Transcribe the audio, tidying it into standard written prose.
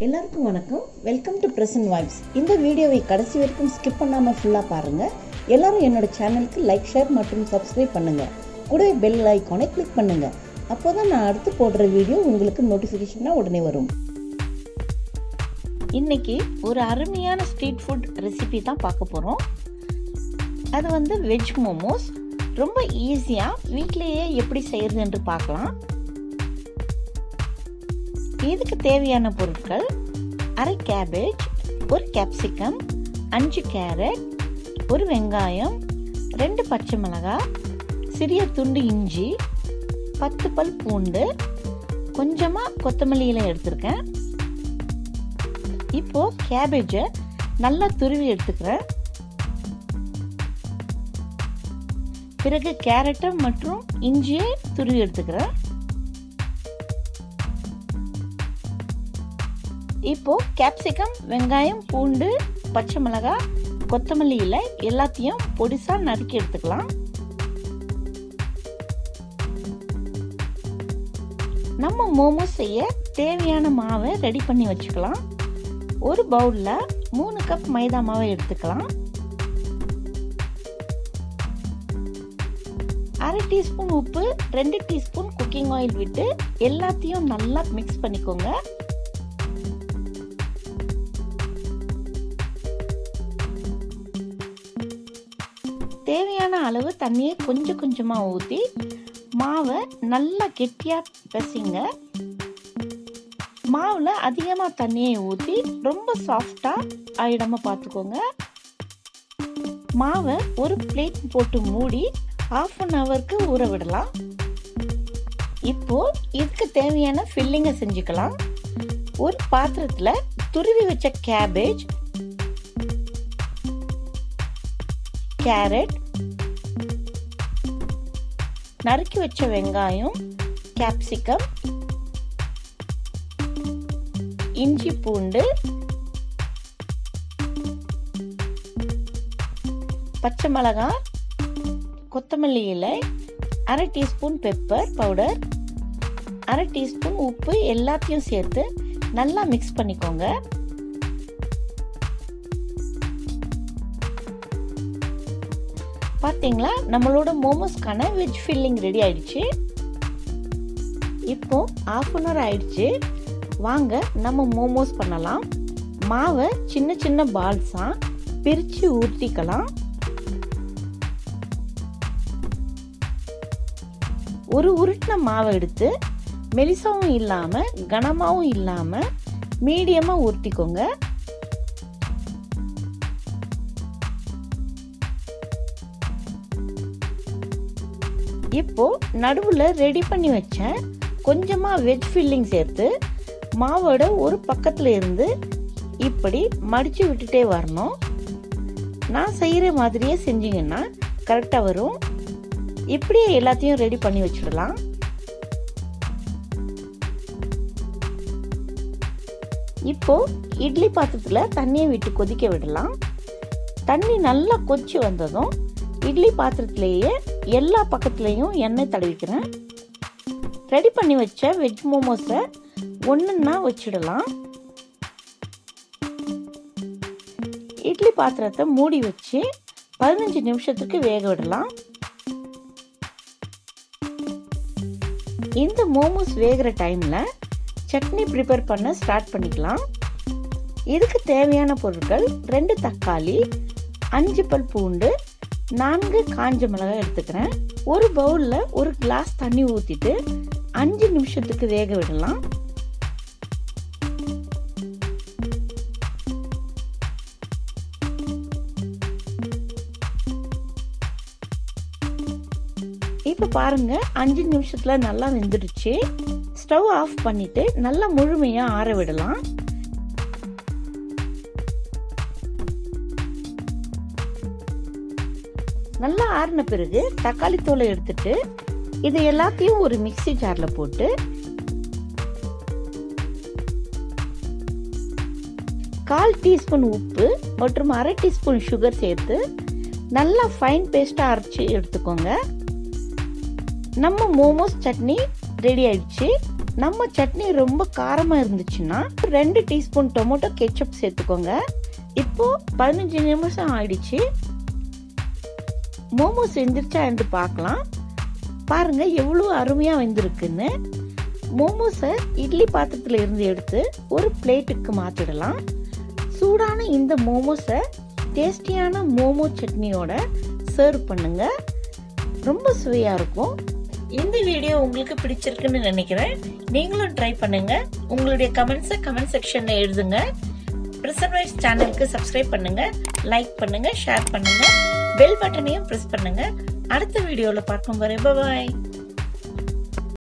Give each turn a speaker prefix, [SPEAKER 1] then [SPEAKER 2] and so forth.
[SPEAKER 1] எல்லாருக்கும் வணக்கம். Welcome to present vibes. இந்த வீடியோவை கடைசி வரைக்கும் ஸ்கிப் பண்ணாமல் ஃபுல்லாக பாருங்கள். எல்லாரும் என்னோட சேனலுக்கு லைக், ஷேர் மற்றும் சப்ஸ்கிரைப் பண்ணுங்கள். கூடவே பெல் ஐக்கானை கிளிக் பண்ணுங்கள். அப்போ தான் நான் அடுத்து போடுற வீடியோ உங்களுக்கு நோட்டிஃபிகேஷனாக உடனே வரும். இன்றைக்கி ஒரு அருமையான ஸ்ட்ரீட் ஃபுட் ரெசிபி தான் பார்க்க போகிறோம். அது வெஜ் மோமோஸ். ரொம்ப ஈஸியாக வீட்டிலேயே எப்படி செய்கிறது என்று பார்க்கலாம். இதுக்கு தேவையான பொருட்கள்: அரை கேபேஜ், ஒரு கேப்சிகம், 5 கேரட், ஒரு வெங்காயம், 2 பச்சை மிளகாய், சிறிய துண்டு இஞ்சி, 10 பல் பூண்டு, கொஞ்சமாக கொத்தமல்லி இலை எடுத்துருக்கேன். இப்போ கேபேஜை நல்லா துருவி எடுத்துக்கிறேன். பிறகு கேரட்டை மற்றும் இஞ்சியை துருவி எடுத்துக்கிறேன். இப்போ கேப்சிகம், வெங்காயம், பூண்டு, பச்சை மிளகாய், கொத்தமல்லி இலை எல்லாத்தையும் பொடிசா நறுக்கி எடுத்துக்கலாம். நம்ம மோமோஸ் செய்ய தேவையான மாவை ரெடி பண்ணி வச்சுக்கலாம். ஒரு பவுல்ல 3 கப் மைதா மாவை எடுத்துக்கலாம். 1/2 டீஸ்பூன் உப்பு, 2 டீஸ்பூன் குக்கிங் ஆயில் விட்டு எல்லாத்தையும் நல்லா மிக்ஸ் பண்ணிக்கோங்க. தேவையான அளவு தண்ணியை கொஞ்சம் கொஞ்சமாக ஊற்றி மாவை நல்லா கெட்டியாக பிசைங்க. மாவில் அதிகமாக தண்ணியை ஊற்றி ரொம்ப சாஃப்டாக ஆயிடாமல் பார்த்துக்கோங்க. மாவை ஒரு பிளேட் போட்டு மூடி 1/2 ஹவருக்கு ஊற விடலாம். இப்போ இதுக்கு தேவையான ஃபில்லிங்கை செஞ்சுக்கலாம். ஒரு பாத்திரத்தில் துருவி வச்ச கேபேஜ், கேரட், நறுக்கி வச்ச வெங்காயம், கேப்சிகம், இஞ்சி, பூண்டு, பச்சை மிளகாய், கொத்தமல்லி இலை, 1/2 டீஸ்பூன் பெப்பர் பவுடர், 1/2 டீஸ்பூன் உப்பு எல்லாத்தையும் சேர்த்து நல்லா மிக்ஸ் பண்ணிக்கோங்க. பார்த்தீங்களா, நம்மளோட மோமோஸ்க்கான வெஜ் ஃபில்லிங் ரெடி ஆயிடுச்சு. இப்போ 1/2 hour ஆயிடுச்சு. வாங்க நம்ம மோமோஸ் பண்ணலாம். மாவை சின்ன சின்ன பால்ஸா பிரித்து ஊற்றிக்கலாம். ஒரு உருட்டின மாவை எடுத்து மெலிசாவும் இல்லாமல் கனமாவும் இல்லாமல் மீடியமாக உருட்டிக்கோங்க. இப்போ நடுவில் ரெடி பண்ணி வச்ச கொஞ்சமாக வெஜ் ஃபில்லிங் சேர்த்து மாவோட ஒரு பக்கத்தில் இருந்து இப்படி மடித்து விட்டுட்டே வரணும். நான் செய்கிற மாதிரியே செஞ்சீங்கன்னா கரெக்டாக வரும். இப்படியே எல்லாத்தையும் ரெடி பண்ணி வச்சிடலாம். இப்போ இட்லி பாத்திரத்தில் தண்ணியை விட்டு கொதிக்க விடலாம். தண்ணி நல்லா கொதிச்சு வந்ததும் இட்லி பாத்திரத்திலேயே எல்லா பக்கத்துலேயும் எண்ணெய் தடவிக்கிறேன். ரெடி பண்ணி வச்ச வெஜ் மோமோஸை ஒன்றுன்னா வச்சிடலாம். இட்லி பாத்திரத்தை மூடி வச்சு 15 நிமிஷத்துக்கு வேக விடலாம். இந்த மோமோஸ் வேகிற டைமில் சட்னி ப்ரிப்பேர் பண்ண ஸ்டார்ட் பண்ணிக்கலாம். இதுக்கு தேவையான பொருட்கள்: 2 தக்காளி, 5 பல் பூண்டு, 4 காஞ்ச மிளகாய் எடுத்துக்கிறேன். ஒரு பவுலில் 1 கிளாஸ் தண்ணி ஊற்றிட்டு 5 நிமிஷத்துக்கு வேக விடலாம். இப்போ பாருங்க, 5 நிமிஷத்தில் நல்லா வெந்துடுச்சு. ஸ்டவ் ஆஃப் பண்ணிட்டு நல்லா முழுமையாக ஆற விடலாம். நல்லா ஆறின பிறகு தக்காளி தோலை எடுத்துட்டு இது எல்லாத்தையும் ஒரு மிக்ஸி ஜாரில் போட்டு 1/4 டீஸ்பூன் உப்பு மற்றும் 1/2 டீஸ்பூன் சுகர் சேர்த்து நல்லா ஃபைன் பேஸ்ட்டாக அரைச்சி எடுத்துக்கோங்க. நம்ம மோமோஸ் சட்னி ரெடி ஆயிடுச்சு. நம்ம சட்னி ரொம்ப காரமாக இருந்துச்சுன்னா 2 டீஸ்பூன் டொமேட்டோ கெச்சப் சேர்த்துக்கோங்க. இப்போ 15 நிமிஷம் ஆயிடுச்சு. மோமோஸ் வெந்துருச்சா என்று பார்க்கலாம். பாருங்க எவ்வளோ அருமையாக வெந்திருக்குன்னு. மோமோஸை இட்லி பாத்திரத்தில் இருந்து எடுத்து ஒரு பிளேட்டுக்கு மாற்றிடலாம். சூடான இந்த மோமோஸை டேஸ்டியான மோமோ சட்னியோட சர்வ் பண்ணுங்க. ரொம்ப சுவையாக இருக்கும். இந்த வீடியோ உங்களுக்கு பிடிச்சிருக்குன்னு நினைக்கிறேன். நீங்களும் ட்ரை பண்ணுங்க. உங்களுடைய கமெண்ட்ஸை கமெண்ட் செக்ஷன்ல எழுதுங்க. பிரசன்வைஸ் சேனலுக்கு சப்ஸ்கிரைப் பண்ணுங்க, லைக் பண்ணுங்க, ஷேர் பண்ணுங்க, பெல் பட்டனையும் பிரஸ் பண்ணுங்க. அடுத்த வீடியோவில் பார்க்கும் வரை பாய்.